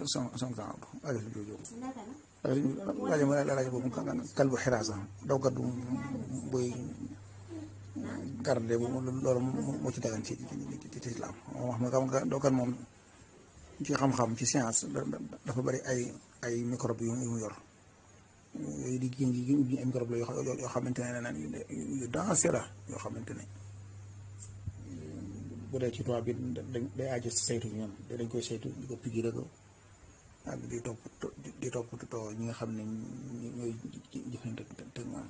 sama alif jooju laaj boobu kalbu xiraasa dawkat buy garde bu loolu moo ci dagan ci islam wax ma xam nga dawkat moom ci xam-xam ci science dafa bari ay microbe yu mu yor yooyu di génn ji ay microbe la yoo xamante ne yu danger la yoo xamante ne bu dee ci toit bi day aaji saytu ñoom dañ koy saytu di ko piqûre ko ak di toppatoo ñi nga xam ne ñooy jëfandikoo te moom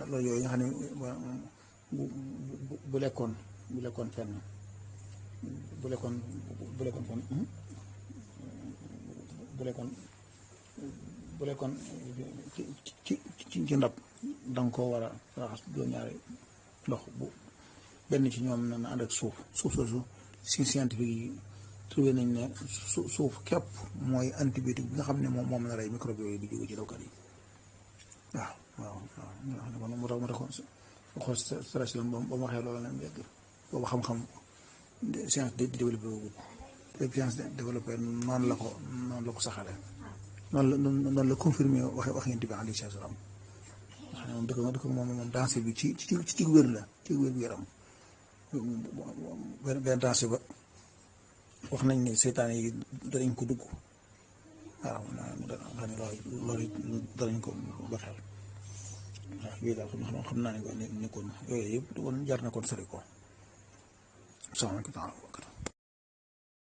loolu yooyu nga xam ne bu lekkoon fenn bu lekkoon ci ndab danga koo war a raxas juróom-ñaari ndox bu benn ci ñoom na ànd ak suuf soosu si scientifique yi trouvé nañ ne suuf képp mooy antibiotique bi nga xam ne moom la rey microbe yooyu di jóge ci dawkat yi waaw moo tax xool station ba mu waxee loolu lañ dégg boobu xam-xam science di développé wu science développé noonu la ko saxale noonu la confirmé wax ngeen bi alayhi salaam wax ne moom dëkk moom danger bi ci wér la ci wér-gu-yaram benn danger ba wax nañ ne seytaane yi danañ ko dugg waaw xam ne loolu danañ ko baxeel waaw yooyu daal xam naa ne ko nekkoon yooyu yëpp woon jar na kon sori ko soxna ko